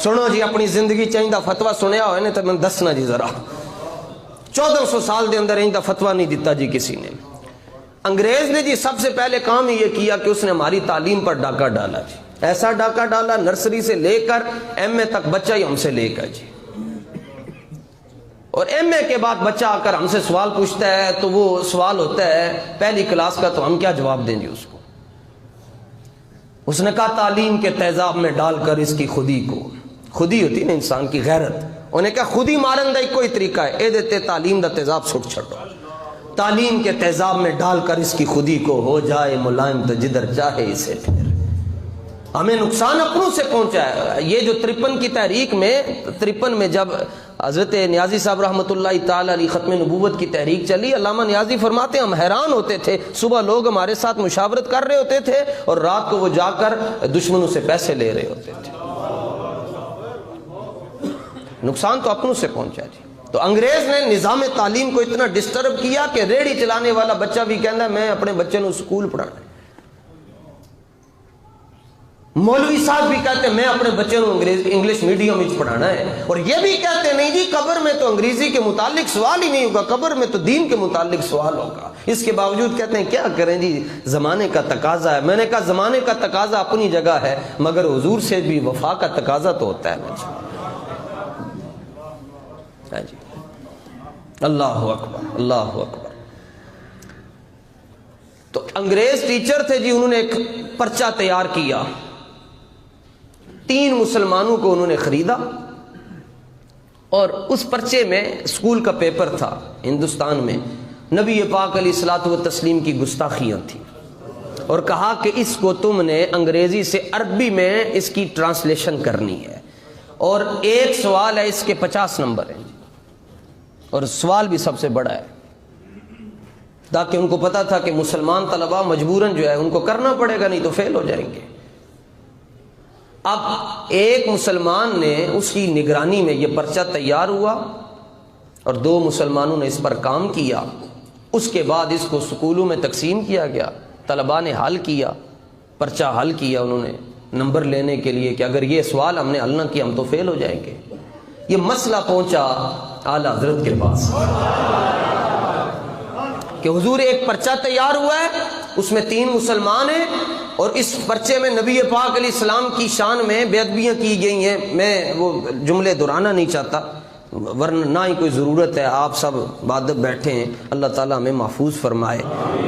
سنو جی اپنی زندگی چاہیے فتوا سنیا ہوئے نے تو میں دسنا جی ذرا 1400 سال دے اندر ایندا فتوا نہیں دیتا جی کسی نے. انگریز نے جی سب سے پہلے کام یہ کیا کہ اس نے ہماری تعلیم پر ڈاکہ ڈالا جی. ایسا ڈاکہ ڈالا نرسری سے لے کر ایم اے تک بچہ ہی ہم سے لے کر جی. اور ایم اے کے بعد بچہ آ کر ہم سے سوال پوچھتا ہے تو وہ سوال ہوتا ہے پہلی کلاس کا, تو ہم کیا جواب دیں گے اس کو؟ اس نے کہا تعلیم کے تیزاب میں ڈال کر اس کی خودی کو, خودی ہوتی نا انسان کی غیرت, انہیں کہا خودی مارن دا ایک کوئی طریقہ ہے, اے دیتے تعلیم دا تیزاب سٹ چھڑو, تعلیم کے تیزاب میں ڈال کر اس کی خودی کو, ہو جائے ملائم تو جدھر چاہے اسے پھر. ہمیں نقصان اپنوں سے پہنچا ہے. یہ جو 53 کی تحریک میں 53 میں جب حضرت نیازی صاحب رحمۃ اللہ تعالی علیہ ختم نبوت کی تحریک چلی, علامہ نیازی فرماتے ہیں ہم حیران ہوتے تھے, صبح لوگ ہمارے ساتھ مشاورت کر رہے ہوتے تھے اور رات کو وہ جا کر دشمنوں سے پیسے لے رہے ہوتے تھے. نقصان تو اپنوں سے پہنچا جی. تو انگریز نے نظام تعلیم کو اتنا ڈسٹرب کیا کہ ریڑھی چلانے والا بچہ بھی کہتا ہے میں اپنے بچے کو اسکول پڑھانا ہے, مولوی صاحب بھی کہتے ہیں میں اپنے بچے کو انگلش میڈیم میں پڑھانا ہے, اور یہ بھی کہتے ہیں نہیں جی قبر میں تو انگریزی کے متعلق سوال ہی نہیں ہوگا, قبر میں تو دین کے متعلق سوال ہوگا. اس کے باوجود کہتے ہیں کیا کریں جی زمانے کا تقاضا ہے. میں نے کہا زمانے کا تقاضا اپنی جگہ ہے, مگر حضور سے بھی وفا کا تقاضا تو ہوتا ہے نا جی. اللہ اکبر اللہ اکبر. تو انگریز ٹیچر تھے جی, انہوں نے ایک پرچہ تیار کیا, 3 مسلمانوں کو انہوں نے خریدا, اور اس پرچے میں اسکول کا پیپر تھا ہندوستان میں, نبی پاک علیہ الصلوۃ والتسلیم کی گستاخیاں تھیں, اور کہا کہ اس کو تم نے انگریزی سے عربی میں اس کی ٹرانسلیشن کرنی ہے, اور ایک سوال ہے اس کے 50 نمبر ہیں, اور سوال بھی سب سے بڑا ہے, تاکہ ان کو پتا تھا کہ مسلمان طلباء مجبوراً جو ہے ان کو کرنا پڑے گا, نہیں تو فیل ہو جائیں گے. اب ایک مسلمان نے اس کی نگرانی میں یہ پرچہ تیار ہوا, اور 2 مسلمانوں نے اس پر کام کیا. اس کے بعد اس کو سکولوں میں تقسیم کیا گیا, طلباء نے حل کیا, پرچہ حل کیا انہوں نے نمبر لینے کے لیے کہ اگر یہ سوال ہم نے حل نہ کیا ہم تو فیل ہو جائیں گے. یہ مسئلہ پہنچا اعلیٰ حضرت کے پاس کہ حضور ایک پرچہ تیار ہوا ہے, اس میں 3 مسلمان ہیں, اور اس پرچے میں نبی پاک علیہ السلام کی شان میں بے ادبیاں کی گئی ہیں. میں وہ جملے دہرانا نہیں چاہتا, ورنہ نہ ہی کوئی ضرورت ہے, آپ سب بادب بیٹھے ہیں, اللہ تعالیٰ ہمیں محفوظ فرمائے.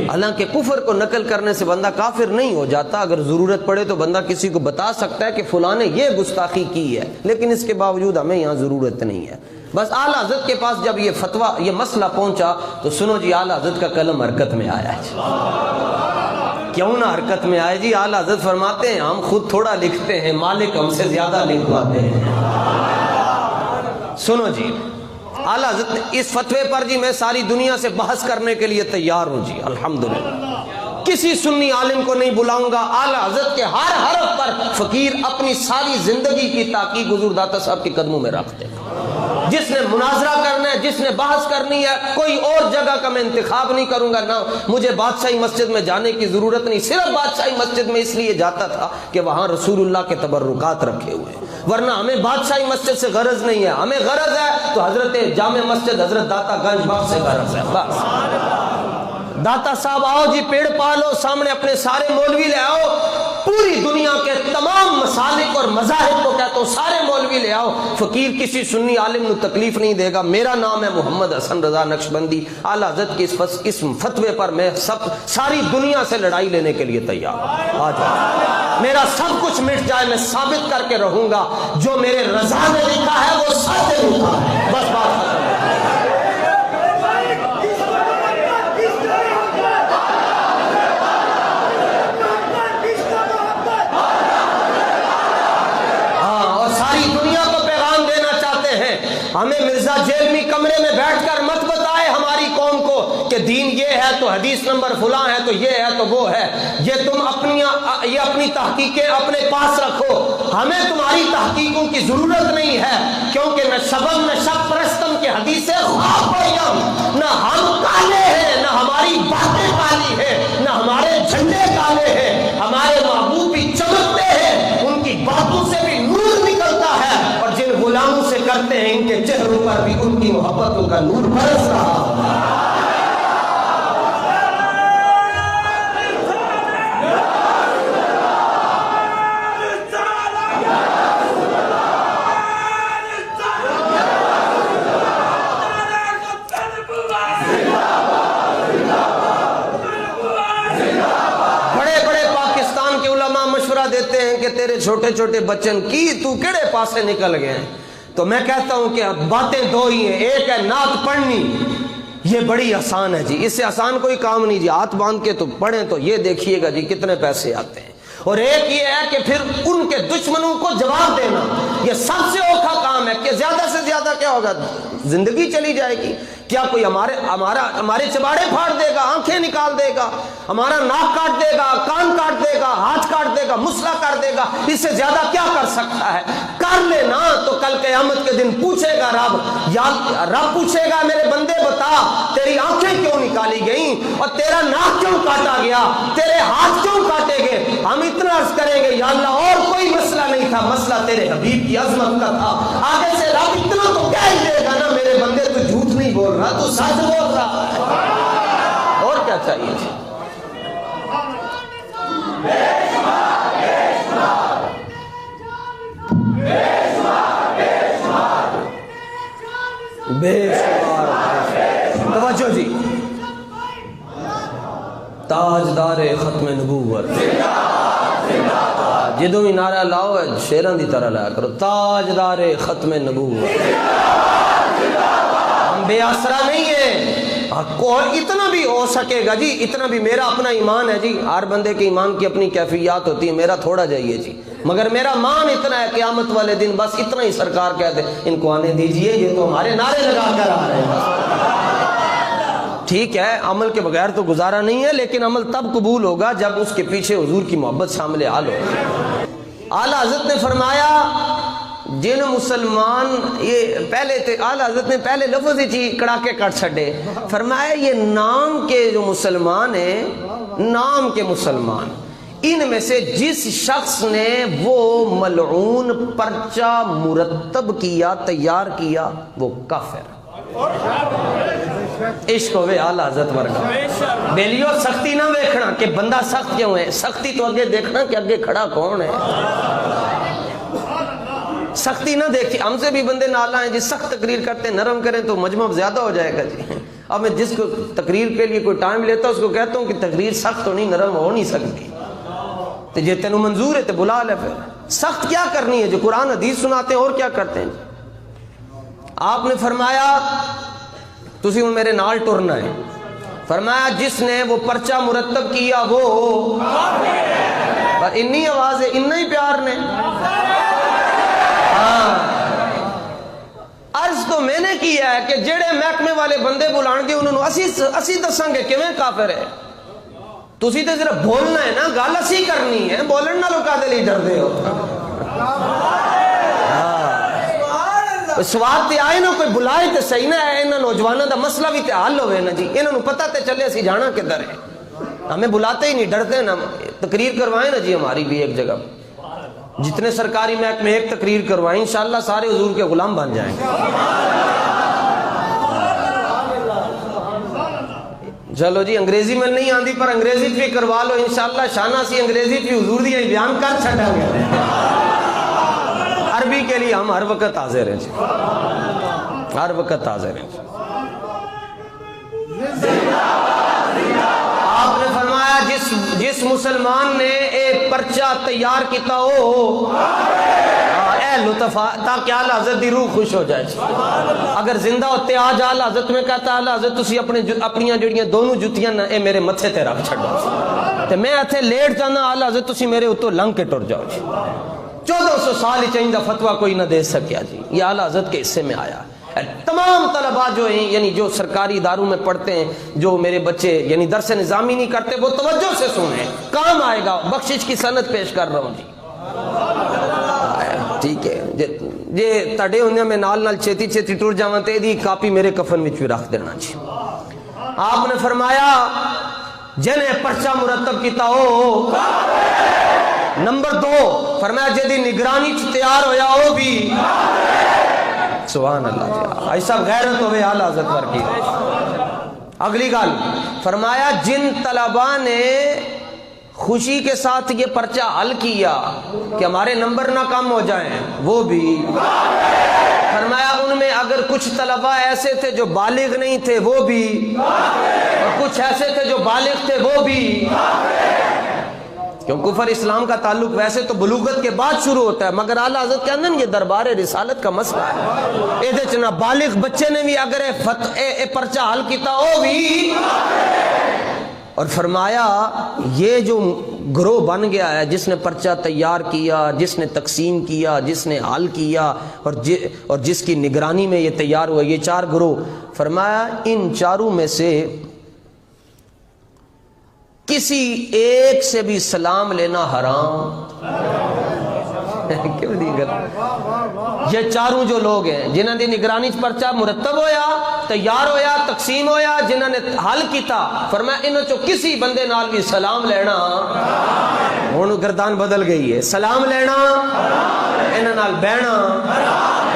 حالانکہ کفر کو نقل کرنے سے بندہ کافر نہیں ہو جاتا, اگر ضرورت پڑے تو بندہ کسی کو بتا سکتا ہے کہ فلاں نے یہ گستاخی کی ہے, لیکن اس کے باوجود ہمیں یہاں ضرورت نہیں ہے. بس اعلیٰ حضرت کے پاس جب یہ فتویٰ یہ مسئلہ پہنچا تو سنو جی اعلیٰ حضرت کا قلم حرکت میں آیا ہے. کیوں نہ حرکت میں آئے جی؟ اعلیٰ حضرت فرماتے ہیں ہم خود تھوڑا لکھتے ہیں, مالک ہم سے زیادہ لکھواتے ہیں. سنو جی اعلیٰ حضرت نے اس فتوے پر جی میں ساری دنیا سے بحث کرنے کے لیے تیار ہوں جی, الحمدللہ. کسی سنی عالم کو نہیں بلاؤں گا, اعلیٰ حضرت کے ہر حرف پر فقیر اپنی ساری زندگی کی تحقیق حضور داتا صاحب کے قدموں میں رکھتے ہیں. جس نے مناظرہ کرنا ہے, جس نے بحث کرنی ہے, کوئی اور جگہ کا میں انتخاب نہیں کروں گا. نہ مجھے بادشاہی مسجد میں جانے کی ضرورت نہیں, صرف بادشاہی مسجد میں اس لیے جاتا تھا کہ وہاں رسول اللہ کے تبرکات رکھے ہوئے ہیں, ورنہ ہمیں بادشاہی مسجد سے غرض نہیں ہے. ہمیں غرض ہے تو حضرت جامع مسجد حضرت داتا گنج بخش سے غرض ہے. بس داتا صاحب آؤ جی, پیڑ پالو, سامنے اپنے سارے مولوی لے آؤ, پوری دنیا کے تمام مسالک اور مذاہب کو کہتا ہوں سارے مولوی لے آؤ, فقیر کسی سنی عالم نو تکلیف نہیں دے گا. میرا نام ہے محمد حسن رضا نقشبندی, اعلیٰ حضرت کی اس فتوے پر میں ساری دنیا سے لڑائی لینے کے لیے تیار ہوں. آ جاؤ, میرا سب کچھ مٹ جائے, میں ثابت کر کے رہوں گا جو میرے رضا نے لکھا ہے وہ سچ لکھا ہے. بس بات ختم. ہمیں مرزا جیلمی کمرے میں بیٹھ کر مت بتائے ہماری قوم کو کہ دین یہ ہے تو حدیث نمبر فلاں ہے تو یہ ہے تو وہ ہے. یہ تم اپنی تحقیقیں اپنے پاس رکھو, ہمیں تمہاری تحقیقوں کی ضرورت نہیں ہے, کیونکہ نہ شبم نہ شب پرستم کے حدیثیں خواب پڑھیم, نہ ہم کالے ہیں, نہ ہماری باتیں کالی ہیں, نہ ہمارے جھنڈے کالے ہیں. ہمارے محبوب بھی چمکتے ہیں, ان کی باتوں سے بھی نور نکلتا ہے. پر بھی ان کی محبتوں کا نور برس رہا۔ دیتے ہیں کہ تیرے چھوٹے چھوٹے بچن کی تو کیڑے پاسے نکل گئے ہیں، تو میں کہتا ہوں کہ باتیں دو ہی ہیں، ایک ہے نعت پڑھنی، یہ بڑی آسان ہے جی، اس سے آسان کوئی کام نہیں جی، ہاتھ باندھ کے تو پڑھیں تو یہ دیکھیے گا جی کتنے پیسے آتے ہیں، اور ایک یہ ہے کہ پھر ان کے دشمنوں کو جواب دینا، یہ سب سے اوکھا کام ہے کہ زیادہ سے زیادہ کیا ہوگا، زندگی چلی جائے گی، کیا کوئی ہمارے چباڑے پھاڑ دے گا، آنکھیں نکال دے گا، ہمارا ناک کاٹ دے گا، کان کاٹ دے گا، ہاتھ کاٹ دے گا، مسئلہ کر دے گا، اس سے زیادہ کیا کر سکتا ہے؟ کر لینا تو کل قیامت کے دن پوچھے گا رب پوچھے گا میرے بندے بتا تیری آنکھیں کیوں نکالی گئیں اور تیرا ناک کیوں کاٹا گیا، تیرے ہاتھ کیوں کاٹے گئے؟ ہم اتنا عرض کریں گے یا اللہ اور کوئی مسئلہ نہیں تھا، مسئلہ تیرے حبیب کی عظمت کا تھا۔ آگے سے رب اتنا تو کہہ ہی دے گا نا میرے بندے تو جھوٹ نہیں بول رہا، تو سچ بول رہا ہے، اور کیا چاہیے جی؟ بے شمار توجہ جی، تاجدار ختم نبوت، جدوں بھی نعرہ لاؤ شیران دی طرح لایا کرو، تاجدار ختم نبوت، ہم بے آسرا نہیں ہیں، اتنا بھی ہو سکے گا جی، اتنا بھی میرا اپنا ایمان ہے جی، ہر بندے کے ایمان کی اپنی کیفیات ہوتی ہے، میرا تھوڑا جائیے جی، مگر میرا مان اتنا ہے قیامت والے دن بس اتنا ہی سرکار کہتے ہیں ان کو آنے دیجئے، یہ تو ہمارے نعرے لگا کر آ رہے ہیں۔ ٹھیک ہے عمل کے بغیر تو گزارا نہیں ہے، لیکن عمل تب قبول ہوگا جب اس کے پیچھے حضور کی محبت شامل حال ہو۔ اعلیٰ حضرت نے فرمایا جن مسلمان، یہ پہلے اعلیٰ حضرت نے پہلے لفظ ہی کڑاکے کٹ چھڑے، فرمایا یہ نام کے جو مسلمان ہیں، نام کے مسلمان، ان میں سے جس شخص نے وہ ملعون پرچہ مرتب کیا، تیار کیا، وہ کافر۔ عشق ہوئے اعلیٰ حضرت ورگا، بیلیو سختی نہ دیکھنا کہ بندہ سخت کیوں ہے، سختی تو اگے دیکھنا کہ اگے کھڑا کون ہے، سختی نہ دیکھی، ہم سے بھی بندے نالا ہیں جی، سخت تقریر کرتے ہیں، نرم کریں تو مجمع زیادہ ہو جائے گا جی۔ اب میں جس کو تقریر کے لیے کوئی ٹائم لیتا ہوں اس کو کہتا ہوں کہ تقریر سخت ہونی، نرم ہو نہیں سکتی، تو جے تینوں منظور ہے تو بلا لے، پھر سخت کیا کرنی ہے، جو قرآن حدیث سناتے ہیں اور کیا کرتے ہیں۔ آپ نے فرمایا تسی ہوں میرے نال ٹرنا ہے، فرمایا جس نے وہ پرچہ مرتب کیا وہ، پر انی آواز ہے، اتنا ہی پیار نے، عرض تو میں نے کیا ہے کہ جڑے محکمے والے بندے بلان گے انہوں نے اسی دسیں گے کہ میں کافر ہے، تسی تے صرف بولنا ہے نا، گل اسی کرنی ہے، بولن نہ لوکا دے لیڈر دے ہو، سواد تے آئے نا کوئی بلائے تے صحیح نہ ہے، انہاں نوجوانوں دا مسئلہ بھی تے حل ہوئے نا جی، انہوں پتہ تے چلے اسی جانا کدھر ہے، ہمیں بلاتے ہی نہیں، ڈرتے نا، تقریر کروائیں نا جی ہماری بھی ایک جگہ، جتنے سرکاری محکمے ایک تقریر کروائیں انشاءاللہ سارے حضور کے غلام بن جائیں گے۔ چلو جی انگریزی میں نہیں آندی پر انگریزی بھی کروا لو انشاءاللہ، شانہ سی انگریزی بھی حضور دی بیان کر چھٹا گیا، عربی کے لیے ہم ہر وقت حاضر ہیں، ہر وقت حاضر ہیں۔ آپ نے فرمایا جس مسلمان نے ایک پرچہ تیار کیتا ہو اے لطفا، تاکہ اعلیٰ حضرت دی روح خوش ہو جائے، اگر زندہ ہوتے آج اعلیٰ حضرت میں کہتا اعلیٰ حضرت تسی اپنیاں جڑیاں دونوں جتیاں نہ اے میرے متھے تے رکھ چھڑو، تے میں اتھے لیٹ جانا اعلیٰ حضرت تسی میرے اتوں لنگ کے ٹر جاؤ جی، 1400 سال چاہیندہ فتویٰ کوئی نہ دے سکیا جی، یہ اعلیٰ حضرت کے حصے میں آیا۔ تمام طلباء جو ہیں یعنی جو سرکاری اداروں میں پڑھتے ہیں، جو میرے بچے یعنی درس نظامی نہیں کرتے، وہ توجہ سے سنیں، کام آئے گا، بخشش کی سند پیش کر رہا ہوں جی، ٹھیک ہے جی، تڑے ہونے میں نال چھیتی ٹور جاواں تے دی کاپی میرے کفن وچ بھی رکھ دینا جی۔ آپ نے فرمایا جنہیں پرچہ مرتب کیتا ہو، نمبر 2 فرمایا جدی نگرانی تیار ہویا ہو بھی، سبحان اللہ، ایسا غیرت ہوئے اعلیٰ حضرت پر کی۔ اگلی گل فرمایا جن طلباء نے خوشی کے ساتھ یہ پرچہ حل کیا کہ ہمارے نمبر نہ کم ہو جائیں، وہ بھی فرمایا ان میں اگر کچھ طلباء ایسے تھے جو بالغ نہیں تھے وہ بھی، اور کچھ ایسے تھے جو بالغ تھے وہ بھی، کیوں کفر اسلام کا تعلق ویسے تو بلوغت کے بعد شروع ہوتا ہے، مگر اعلیٰ حضرت کے اندر یہ دربار رسالت کا مسئلہ ہے، یہ چنا بالغ بچے نے بھی اگر پرچہ حل کیتا وہ بھی، اور فرمایا یہ جو گروہ بن گیا ہے جس نے پرچہ تیار کیا، جس نے تقسیم کیا، جس نے حل کیا، اور جس کی نگرانی میں یہ تیار ہوا، یہ 4 گروہ، فرمایا ان چاروں میں سے کسی ایک سے بھی سلام لینا حرام۔ کیوں نہیں گل؟ یہ چاروں جو لوگ ہیں جنہوں نے نگرانی پرچہ مرتب ہویا، تیار ہویا، تقسیم ہویا، جنہوں نے حل کیتا، فرمایا انہوں چو کسی بندے نال بھی سلام لینا، ہن گردان بدل گئی ہے، سلام لینا، انہاں نال بہنا،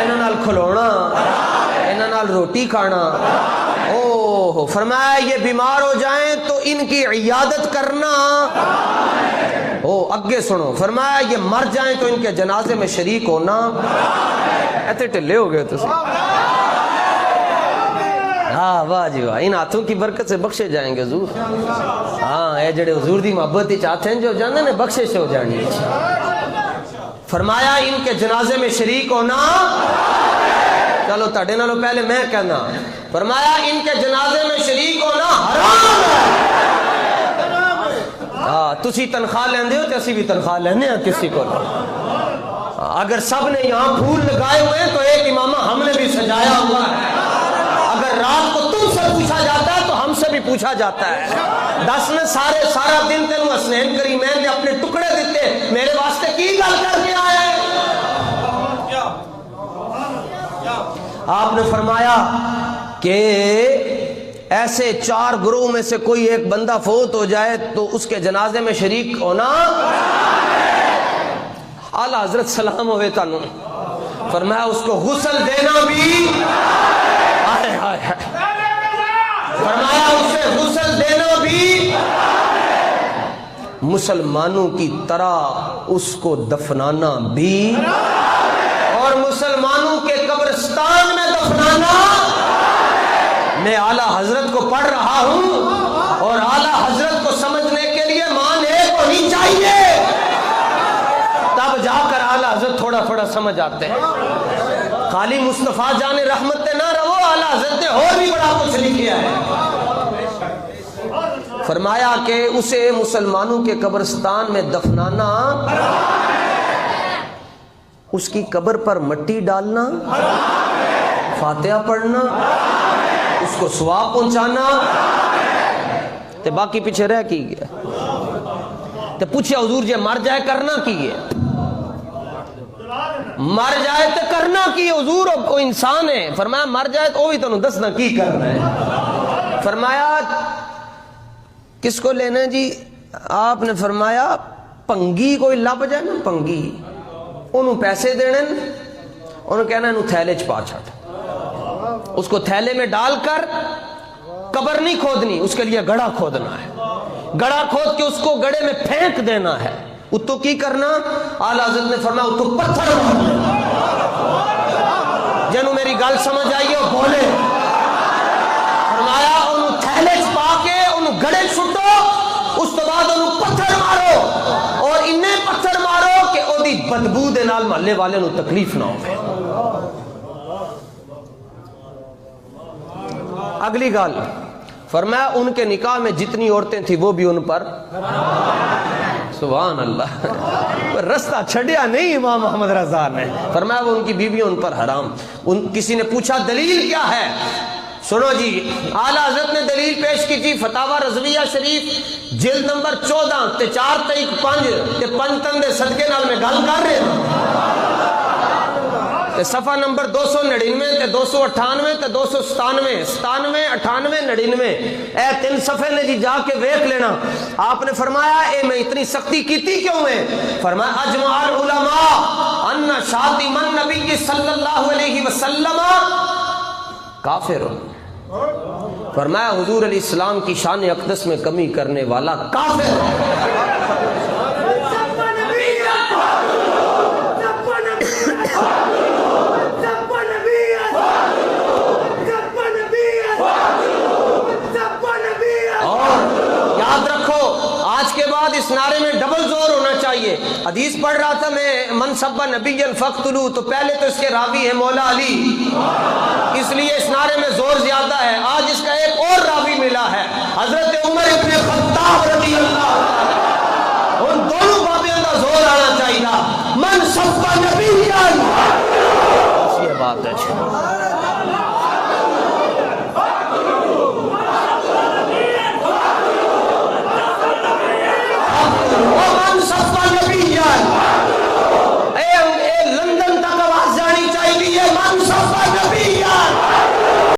انہاں نال کھلونا، انہاں نال روٹی کھانا، اوہ فرمایا یہ بیمار ہو جائیں تو ان کی عیادت کرنا، اگے سنو، فرمایا یہ مر جائیں تو ان کے جنازے میں شریک ہونا، ایتے ٹلے ہو گئے تو ہاں واہ جی واہ، ان ہاتھوں کی برکت سے بخشے جائیں گے حضور، ہاں اے جڑے حضور دی محبت ہی چاہتے ہیں جو جاندے نے بخشش ہو جانی۔ فرمایا ان کے جنازے میں شریک ہونا، چلو تاڑے نالوں پہلے میں کہنا، فرمایا ان کے جنازے میں شریک ہونا حرام ہے۔ تسی تنخواہ لیندے ہو تو اسی بھی تنخواہ لینے ہیں کسی کو، اگر سب نے یہاں پھول لگائے ہوئے ہیں تو ایک امامہ ہم نے بھی سجایا ہوا ہے، اگر رات کو تم سے پوچھا جاتا ہے تو ہم سے بھی پوچھا جاتا ہے، 10 نے سارا دن تینوں حسنین کریمین نے اپنے ٹکڑے دیتے، میرے واسطے کی گل کر کے آئے؟ آپ نے فرمایا کہ ایسے 4 گروہ میں سے کوئی ایک بندہ فوت ہو جائے تو اس کے جنازے میں شریک ہونا، اعلیٰ حضرت سلام ہوئے تانوں، فرمایا اس کو غسل دینا بھی، فرمایا اسے غسل دینا بھی، مسلمانوں کی طرح اس کو دفنانا بھی، اور مسلمانوں کے قبرستان میں دفنانا۔ میں اعلیٰ حضرت کو پڑھ رہا ہوں اور اعلیٰ حضرت کو سمجھنے کے لیے مان ایک ہونی چاہیے، تب جا کر اعلیٰ حضرت تھوڑا تھوڑا سمجھ آتے ہیں۔ خالی مصطفیٰ جان رحمت نہ رہو، اعلیٰ حضرت نے اور بھی بڑا کچھ لکھا ہے۔ فرمایا کہ اسے مسلمانوں کے قبرستان میں دفنانا، اس کی قبر پر مٹی ڈالنا، فاتحہ پڑھنا، اس کو ثواب پہنچانا، تے باقی پیچھے رہ کی گیا، تے پوچھے حضور جے مر جائے کرنا کی ہے، مر جائے تے کرنا کی ہے حضور، وہ انسان ہے، فرمایا مر جائے تو وہی تنوں دسنا کی کرنا ہے۔ فرمایا کس کو لینا ہے جی؟ آپ نے فرمایا پنگی کوئی لب جائے نا، پنگی انہوں پیسے دینے، انہوں کہنا انہوں تھیلے چپا چھٹ، اس کو تھیلے میں ڈال کر قبر نہیں کھودنی، اس کے لیے گڑھا کھودنا ہے، گڑھا کھود کے اس کو گڑھے میں پھینک دینا ہے، اتو کی کرنا؟ اعلیٰ حضرت نے فرمایا اتو پتھر جنہوں میری گل سمجھ آئیے وہ بولے، فرمایا انہوں تھیلے چپا کے انہوں گڑھے چھٹو، اس تو بعد انہوں پتھر مارو، اور انہیں پتھر مارو کہ او دی بدبو دے نال محلے والے انہوں تکلیف نہ ہوئے۔ اگلی گال فرمایا ان کے نکاح میں جتنی عورتیں تھیں وہ بھی ان پر، سبحان اللہ، رستہ چھڑیا نہیں امام محمد رضا نے، فرمایا وہ ان کی بیویوں ان پر حرام۔ کسی نے پوچھا دلیل کیا ہے؟ سنو جی، اعلیٰ حضرت نے دلیل پیش کی تھی، فتاوی رضویہ شریف جلد نمبر 14 تے 4 تے 5 تے 5 تندے صدقے نال میں گل کر رہے ہیں، صفحہ نمبر 299 تے 298 تے 297 97 98 99 اے 3 صفحے نے جی جا کے ویکھ لینا. آپ نے فرمایا اے میں اتنی سختی کیتی کیوں ہے؟ فرمایا اجمع العلماء ان شاتم النبی صلی اللہ علیہ وسلم کافر. فرمایا حضور علیہ السلام کی شان اقدس میں کمی کرنے والا کافر. اس نعرے میں ڈبل زور ہونا چاہیے. حدیث پڑھ رہا تھا میں من سب نبی فقتلوا، تو پہلے تو اس کے راوی ہے مولا علی، اس لیے اس نعرے میں زور زیادہ ہے. آج اس کا ایک اور راوی ملا ہے حضرت عمر ابن خطاب رضی اللہ عنہ. ان دونوں بابیوں کا زور آنا چاہیے. من سب نبی، یہ بات ہے. لندن تک آواز جانی چاہیے. من صفا